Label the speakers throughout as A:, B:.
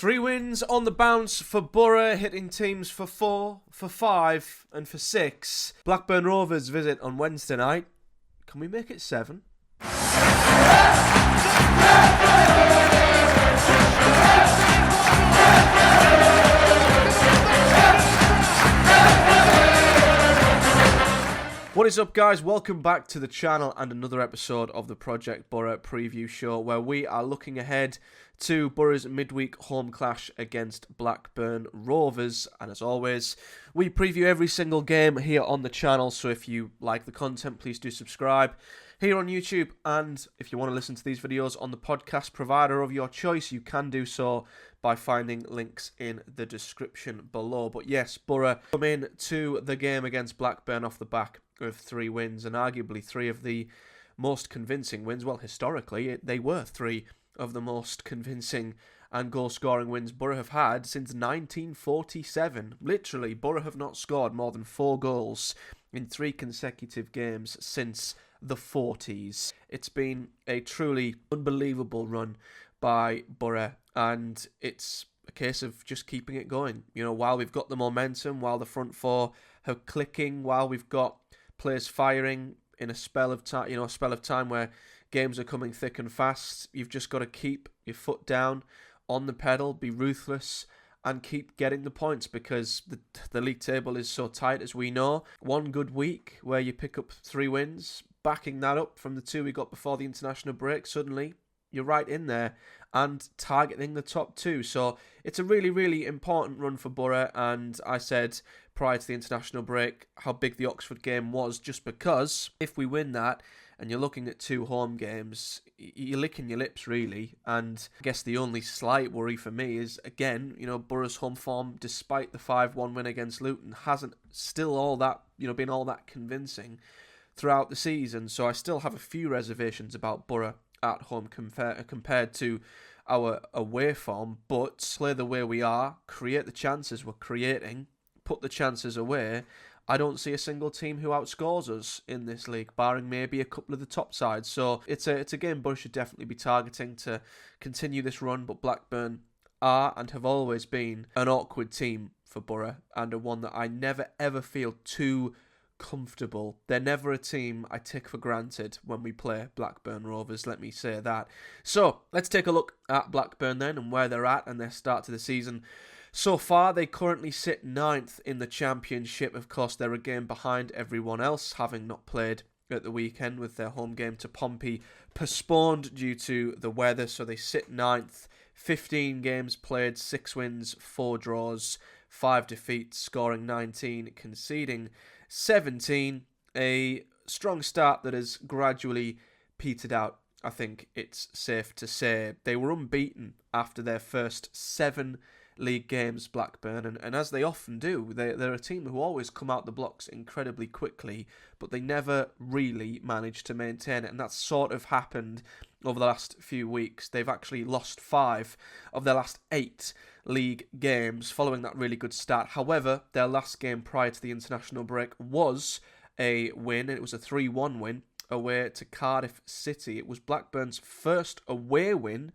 A: 3 wins on the bounce for Borough, hitting teams for 4, for 5 and for 6. Blackburn Rovers visit on Wednesday night. Can we make it 7? What is up, guys? Welcome back to the channel and another episode of the Project Borough preview show, where we are looking ahead to Borough's midweek home clash against Blackburn Rovers. And as always, we preview every single game here on the channel, so if you like the content, please do subscribe here on YouTube. And if you want to listen to these videos on the podcast provider of your choice, you can do so by finding links in the description below. But yes, Borough come in to the game against Blackburn off the back of 3 wins, and arguably 3 of the most convincing wins. Well, historically, they were 3 of the most convincing and goal-scoring wins Borough have had since 1947. Literally, Borough have not scored more than 4 goals in 3 consecutive games since the 40s. It's been a truly unbelievable run by Borough, and it's a case of just keeping it going. You know, while we've got the momentum, while the front four are clicking, while we've got players firing in a spell of time, a spell of time where games are coming thick and fast, you've just got to keep your foot down on the pedal, be ruthless, and keep getting the points, because the league table is so tight, as we know. One good week where you pick up 3 wins, backing that up from the 2 we got before the international break, suddenly you're right in there and targeting the top 2. So it's a really, really important run for Borough. And I said prior to the international break how big the Oxford game was, just because if we win that and you're looking at 2 home games, you're licking your lips, really. And I guess the only slight worry for me is, again, Borough's home form, despite the 5-1 win against Luton, hasn't still all that, been all that convincing throughout the season. So I still have a few reservations about Borough at home compared to our away form, but play the way we are, create the chances we're creating, put the chances away. I don't see a single team who outscores us in this league, barring maybe a couple of the top sides. So it's a game Borough should definitely be targeting to continue this run, but Blackburn are and have always been an awkward team for Borough, and a one that I never ever feel too comfortable. They're never a team I take for granted when we play Blackburn Rovers, let me say that. So let's take a look at Blackburn then, and where they're at and their start to the season. So far, they currently sit 9th in the Championship. Of course, they're a game behind everyone else, having not played at the weekend with their home game to Pompey postponed due to the weather. So they sit 9th, 15 games played, 6 wins, 4 draws, 5 defeats, scoring 19, conceding 17. A strong start that has gradually petered out, I think it's safe to say. They were unbeaten after their first 7 league games, Blackburn, and as they often do, they're a team who always come out the blocks incredibly quickly, but they never really manage to maintain it, and that's sort of happened over the last few weeks. They've actually lost 5 of their last 8 league games following that really good start. However, their last game prior to the international break was a win, and it was a 3-1 win away to Cardiff City. It was Blackburn's first away win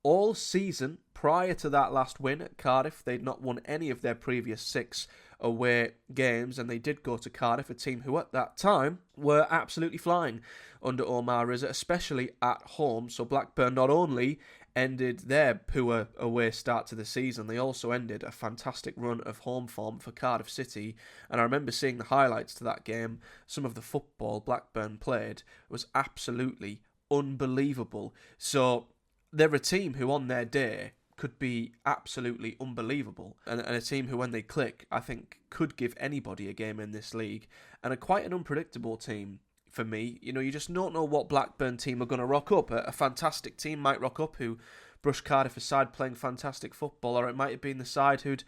A: all season. Prior to that last win at Cardiff, they'd not won any of their previous 6 away games, and they did go to Cardiff, a team who at that time were absolutely flying under Omar Rizza, especially at home. So Blackburn not only ended their poor away start to the season, they also ended a fantastic run of home form for Cardiff City. And I remember seeing the highlights to that game. Some of the football Blackburn played was absolutely unbelievable. So they're a team who on their day could be absolutely unbelievable, and a team who, when they click, I think could give anybody a game in this league, and are quite an unpredictable team for me. You just don't know what Blackburn team are going to rock up. A fantastic team might rock up who brushed Cardiff aside playing fantastic football, or it might have been the side who'd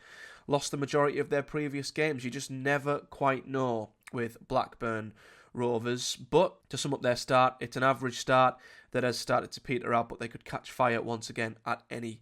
A: lost the majority of their previous games. You just never quite know with Blackburn Rovers. But to sum up their start, it's an average start that has started to peter out, but they could catch fire once again at any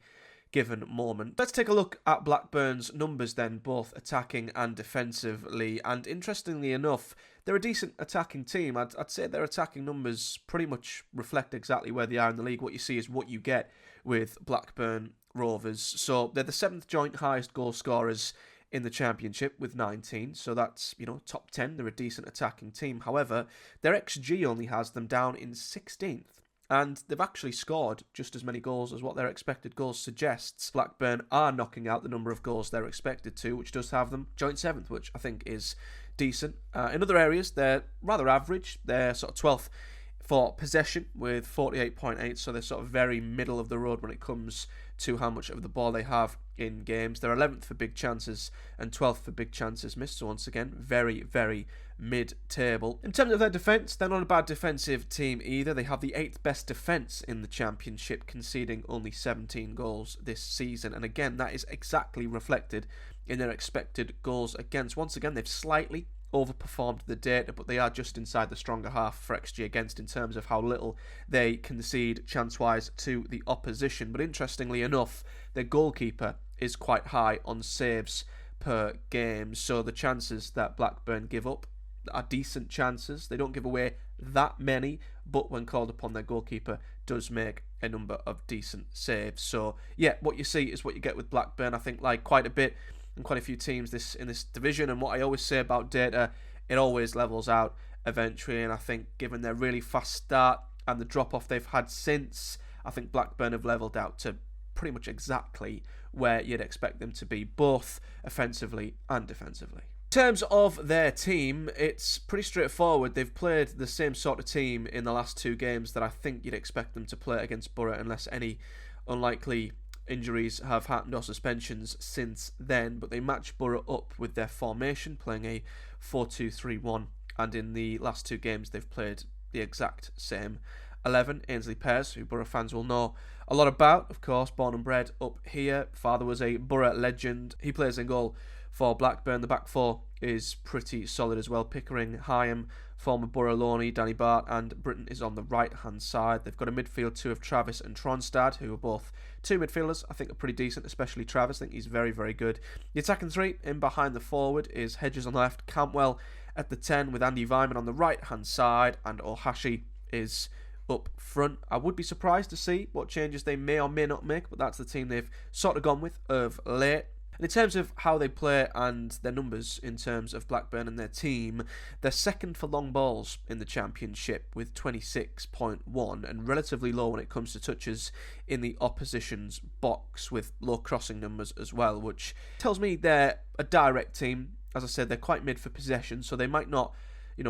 A: given moment. Let's take a look at Blackburn's numbers then, both attacking and defensively. And interestingly enough, they're a decent attacking team. I'd say their attacking numbers pretty much reflect exactly where they are in the league. What you see is what you get with Blackburn Rovers. So they're the 7th joint highest goal scorers in the Championship with 19. So that's, top 10. They're a decent attacking team. However, their XG only has them down in 16th. And they've actually scored just as many goals as what their expected goals suggests. Blackburn are knocking out the number of goals they're expected to, which does have them joint 7th, which I think is decent. In other areas, they're rather average. They're sort of 12th for possession with 48.8, so they're sort of very middle of the road when it comes to how much of the ball they have in games. They're 11th for big chances and 12th for big chances missed, so once again, very, very mid-table. In terms of their defence, they're not a bad defensive team either. They have the 8th best defence in the Championship, conceding only 17 goals this season, and again, that is exactly reflected in their expected goals against. Once again, they've slightly overperformed the data, but they are just inside the stronger half for XG against in terms of how little they concede chance-wise to the opposition. But interestingly enough, their goalkeeper is quite high on saves per game, so the chances that Blackburn give up are decent chances. They don't give away that many, but when called upon, their goalkeeper does make a number of decent saves. So yeah, what you see is what you get with Blackburn. I think like quite a bit and quite a few teams in this division, and what I always say about data, it always levels out eventually, and I think given their really fast start and the drop-off they've had since, I think Blackburn have levelled out to pretty much exactly where you'd expect them to be, both offensively and defensively. In terms of their team, it's pretty straightforward. They've played the same sort of team in the last 2 games that I think you'd expect them to play against Borough, unless any unlikely injuries have happened or suspensions since then, but they match Borough up with their formation, playing a 4-2-3-1, and in the last 2 games they've played the exact same 11. Ainsley Pears, who Borough fans will know a lot about, of course, born and bred up here. Father was a Borough legend. He plays in goal for Blackburn. The back 4 is pretty solid as well. Pickering, Hyam, former Borough loanee Danny Bart, and Britton is on the right-hand side. They've got a midfield 2 of Travis and Tronstad, who are both 2 midfielders I think are pretty decent, especially Travis. I think he's very, very good. The attacking 3 in behind the forward is Hedges on the left, Campwell at the 10 with Andy Vyman on the right-hand side, and Ohashi is up front. I would be surprised to see what changes they may or may not make, but that's the team they've sort of gone with of late. And in terms of how they play and their numbers in terms of Blackburn and their team, they're second for long balls in the Championship with 26.1 and relatively low when it comes to touches in the opposition's box with low crossing numbers as well, which tells me they're a direct team. As I said, they're quite mid for possession, so they might not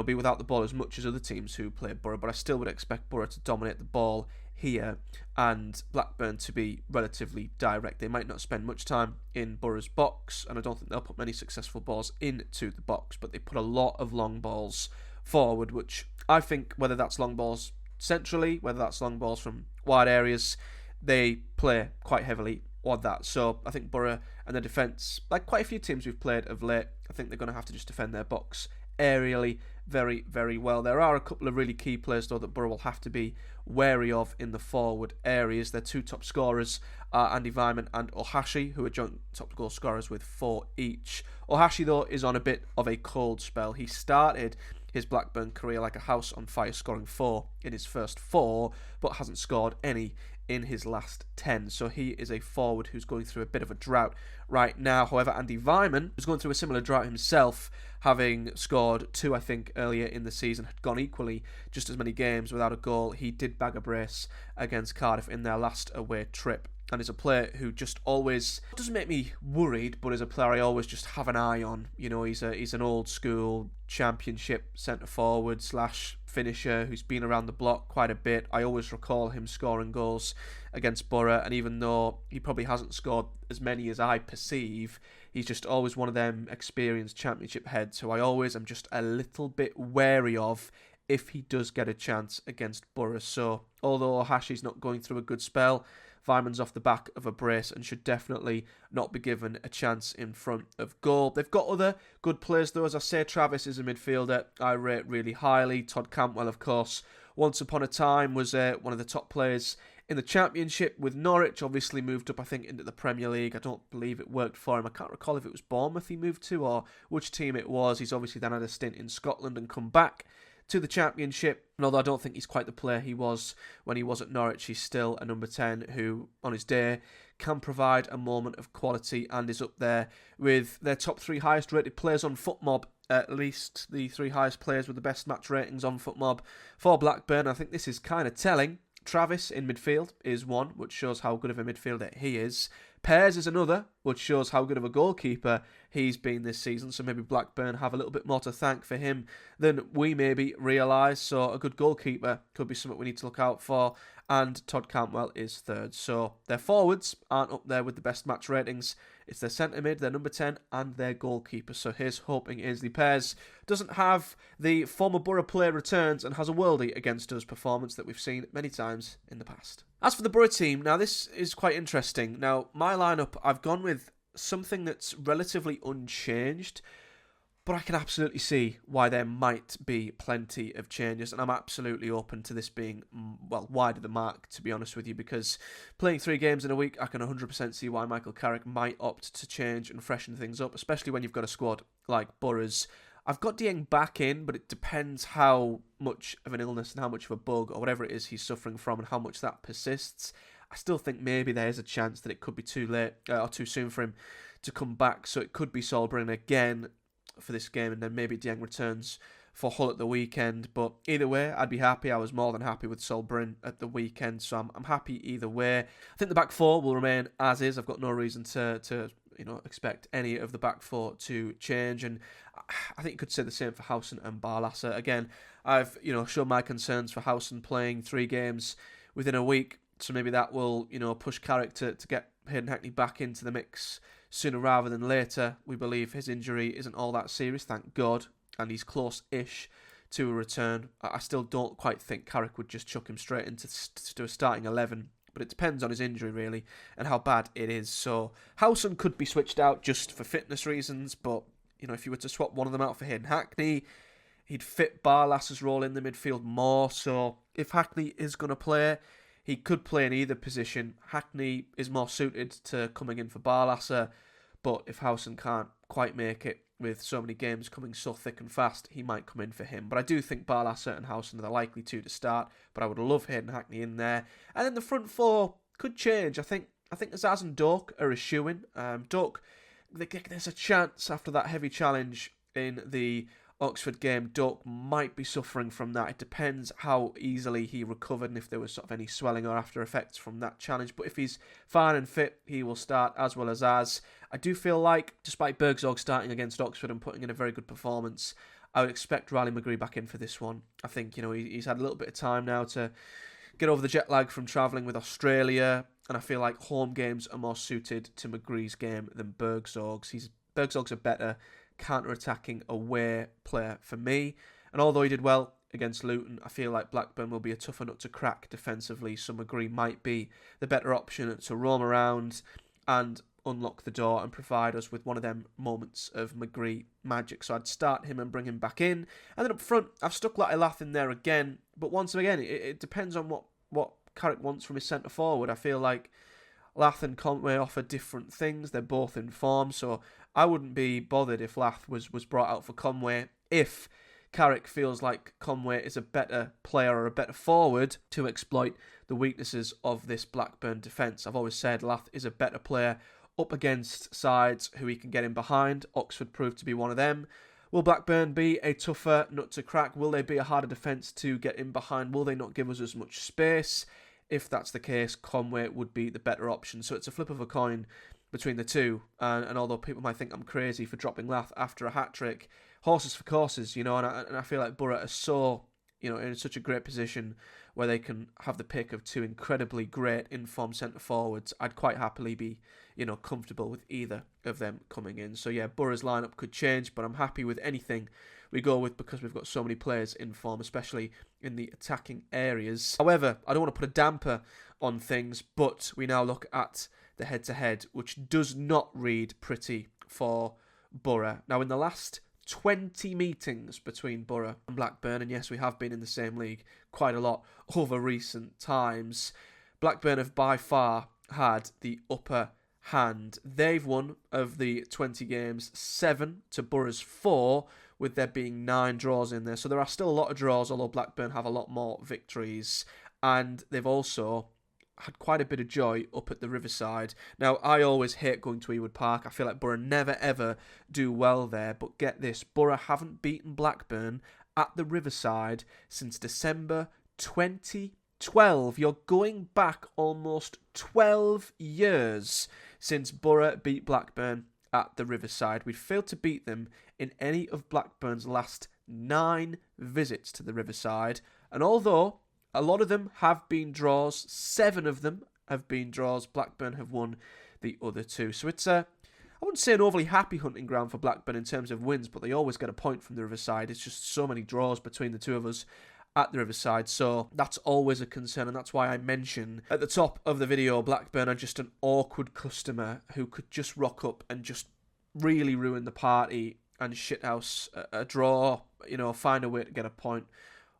A: be without the ball as much as other teams who play Borough, but I still would expect Borough to dominate the ball here and Blackburn to be relatively direct. They might not spend much time in Borough's box, and I don't think they'll put many successful balls into the box, but they put a lot of long balls forward, which I think, whether that's long balls centrally, whether that's long balls from wide areas, they play quite heavily on that. So I think Borough and their defence, like quite a few teams we've played of late, I think they're going to have to just defend their box aerially very, very well. There are a couple of really key players, though, that Borough will have to be wary of in the forward areas. Their 2 top scorers are Andy Vyman and Ohashi, who are joint top goal scorers with 4 each. Ohashi, though, is on a bit of a cold spell. He started his Blackburn career like a house on fire, scoring 4 in his first 4, but hasn't scored any in his last 10, so he is a forward who's going through a bit of a drought right now. However, Andy Vyman, who's going through a similar drought himself, having scored 2 I think earlier in the season, had gone equally just as many games without a goal. He did bag a brace against Cardiff in their last away trip, and is a player who just always doesn't make me worried, but is a player I always just have an eye on. He's an old school Championship centre forward / finisher who's been around the block quite a bit. I always recall him scoring goals against Borough, and even though he probably hasn't scored as many as I perceive, he's just always one of them experienced Championship heads who I always am just a little bit wary of if he does get a chance against Borough. So although Ohashi's not going through a good spell, Vyman's off the back of a brace and should definitely not be given a chance in front of goal. They've got other good players, though. As I say, Travis is a midfielder I rate really highly. Todd Campwell, of course, once upon a time was one of the top players in the Championship with Norwich. Obviously moved up, I think, into the Premier League. I don't believe it worked for him. I can't recall if it was Bournemouth he moved to or which team it was. He's obviously then had a stint in Scotland and come back to the Championship. And although I don't think he's quite the player he was when he was at Norwich, he's still a number 10 who, on his day, can provide a moment of quality and is up there with their top 3 highest rated players on FootMob, at least the 3 highest players with the best match ratings on FootMob for Blackburn. I think this is kind of telling. Travis in midfield is one, which shows how good of a midfielder he is. Pears is another, which shows how good of a goalkeeper he's been this season. So maybe Blackburn have a little bit more to thank for him than we maybe realise. So a good goalkeeper could be something we need to look out for. And Todd Cantwell is third. So their forwards aren't up there with the best match ratings. It's their centre mid, their number 10, and their goalkeeper. So here's hoping Ainsley Pears doesn't have the former Borough player returns and has a worldie against us performance that we've seen many times in the past. As for the Borough team, now this is quite interesting. Now, my lineup, I've gone with something that's relatively unchanged, but I can absolutely see why there might be plenty of changes, and I'm absolutely open to this being, well, wide of the mark, to be honest with you, because playing 3 games in a week, I can 100% see why Michael Carrick might opt to change and freshen things up, especially when you've got a squad like Borough's. I've got Dieng back in, but it depends how much of an illness and how much of a bug or whatever it is he's suffering from and how much that persists. I still think maybe there is a chance that it could be too late or too soon for him to come back, so it could be Solbrun again for this game, and then maybe Dieng returns for Hull at the weekend. But either way, I'd be happy. I was more than happy with Solbrun at the weekend, so I'm happy either way. I think the back 4 will remain as is. I've got no reason to expect any of the back 4 to change, and I think you could say the same for Howson and Barlasser. Again, I've shown my concerns for Howson playing 3 games within a week, so maybe that will push Carrick to get Hayden Hackney back into the mix sooner rather than later. We believe his injury isn't all that serious, thank God, and he's close-ish to a return. I still don't quite think Carrick would just chuck him straight into a starting 11, but it depends on his injury, really, and how bad it is. So Howson could be switched out just for fitness reasons, but if you were to swap one of them out for Hayden Hackney, he'd fit Barlasser's role in the midfield more. So if Hackney is going to play, he could play in either position. Hackney is more suited to coming in for Barlasser, but if Howson can't quite make it with so many games coming so thick and fast, he might come in for him. But I do think Barlasser and Howson are the likely two to start, but I would love Hayden Hackney in there. And then the front 4 could change. I think Azaz and Doak are a shoo-in. Doak, there's a chance after that heavy challenge in the Oxford game, Doak might be suffering from that. It depends how easily he recovered and if there was sort of any swelling or after effects from that challenge. But if he's fine and fit, he will start, as well as I do feel like, despite Bergzorg starting against Oxford and putting in a very good performance, I would expect Riley McGree back in for this one. I think he's had a little bit of time now to get over the jet lag from travelling with Australia, and I feel like home games are more suited to McGree's game than Bergzorg's. Bergzorg's a better counter-attacking away player for me, and although he did well against Luton, I feel like Blackburn will be a tougher nut to crack defensively, so McGree might be the better option to roam around and unlock the door and provide us with one of them moments of McGree magic. So I'd start him and bring him back in, and then up front I've stuck Lath in there again, but once again it depends on what Carrick wants from his centre forward. I feel like Lath and Conway offer different things. They're both in form, so I wouldn't be bothered if Lath was brought out for Conway if Carrick feels like Conway is a better player or a better forward to exploit the weaknesses of this Blackburn defence. I've always said Lath is a better player up against sides who he can get in behind. Oxford proved to be one of them. Will Blackburn be a tougher nut to crack? Will they be a harder defence to get in behind? Will they not give us as much space? If that's the case, Conway would be the better option. So it's a flip of a coin between the two. And although people might think I'm crazy for dropping Lath after a hat-trick, horses for courses, and I feel like Borough are so, in such a great position where they can have the pick of 2 incredibly great informed centre forwards. I'd quite happily be, comfortable with either of them coming in. So yeah, Borough's lineup could change, but I'm happy with anything we go with because we've got so many players in form, especially in the attacking areas. However, I don't want to put a damper on things, but we now look at the head-to-head, which does not read pretty for Borough. Now, in the last 20 meetings between Borough and Blackburn, and yes, we have been in the same league quite a lot over recent times, Blackburn have by far had the upper hand. They've won of the 20 games 7 to Borough's 4, with there being 9 draws in there. So there are still a lot of draws, although Blackburn have a lot more victories. And they've also had quite a bit of joy up at the Riverside. Now, I always hate going to Ewood Park. I feel like Borough never, ever do well there. But get this, Borough haven't beaten Blackburn at the Riverside since December 2012. You're going back almost 12 years since Borough beat Blackburn at the Riverside. We've failed to beat them in any of Blackburn's last 9 visits to the Riverside. And although a lot of them have been draws, 7 of them have been draws, Blackburn have won the other 2. So it's I wouldn't say an overly happy hunting ground for Blackburn in terms of wins, but they always get a point from the Riverside. It's just so many draws between the two of us at the Riverside, so that's always a concern, and that's why I mention at the top of the video, Blackburn are just an awkward customer who could just rock up and just really ruin the party and shithouse a draw, find a way to get a point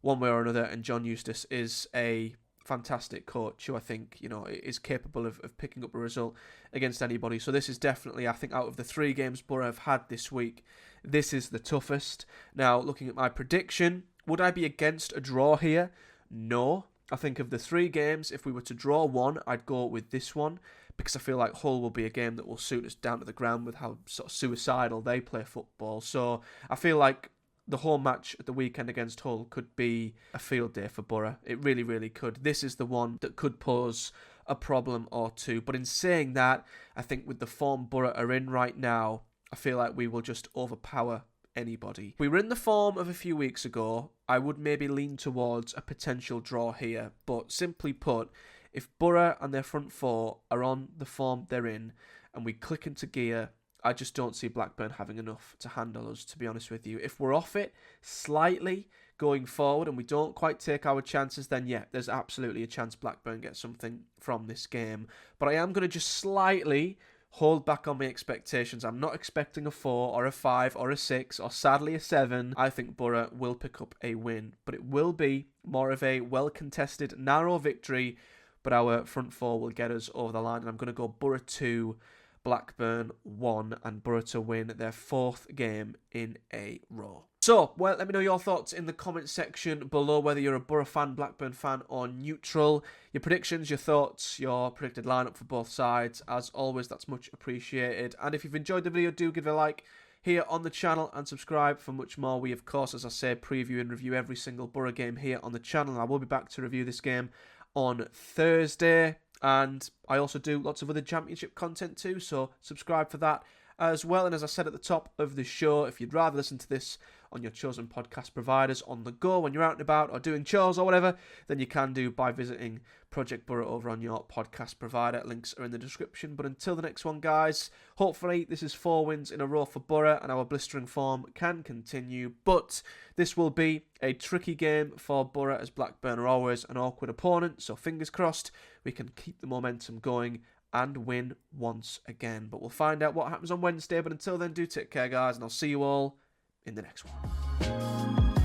A: one way or another. And John Eustace is a fantastic coach who I think, is capable of picking up a result against anybody. So this is definitely, I think, out of the 3 games Borough have had this week, this is the toughest. Now, looking at my prediction, would I be against a draw here? No. I think of the 3 games, if we were to draw one, I'd go with this one, because I feel like Hull will be a game that will suit us down to the ground with how sort of suicidal they play football. So I feel like the home match at the weekend against Hull could be a field day for Borough. It really, really could. This is the one that could pose a problem or two. But in saying that, I think with the form Borough are in right now, I feel like we will just overpower anybody. If we were in the form of a few weeks ago, I would maybe lean towards a potential draw here. But simply put, if Borough and their front 4 are on the form they're in and we click into gear, I just don't see Blackburn having enough to handle us, to be honest with you. If we're off it slightly going forward and we don't quite take our chances, then yeah, there's absolutely a chance Blackburn gets something from this game. But I am going to just slightly hold back on my expectations. I'm not expecting a 4 or a 5 or a 6 or sadly a 7. I think Borough will pick up a win, but it will be more of a well-contested, narrow victory, but our front 4 will get us over the line. And I'm going to go Borough 2, Blackburn 1, and Borough to win their 4th game in a row. So, well, let me know your thoughts in the comment section below, whether you're a Borough fan, Blackburn fan, or neutral. Your predictions, your thoughts, your predicted lineup for both sides. As always, that's much appreciated. And if you've enjoyed the video, do give it a like here on the channel and subscribe for much more. We, of course, as I say, preview and review every single Borough game here on the channel. I will be back to review this game on Thursday. And I also do lots of other championship content too, so subscribe for that as well. And as I said at the top of the show, if you'd rather listen to this on your chosen podcast providers on the go when you're out and about or doing chores or whatever, then you can do by visiting Project Borough over on your podcast provider. Links are in the description. But until the next one, guys, hopefully this is 4 wins in a row for Borough and our blistering form can continue. But this will be a tricky game for Borough, as Blackburn are always an awkward opponent. So fingers crossed we can keep the momentum going and win once again. But we'll find out what happens on Wednesday. But until then, do take care, guys, and I'll see you all in the next one.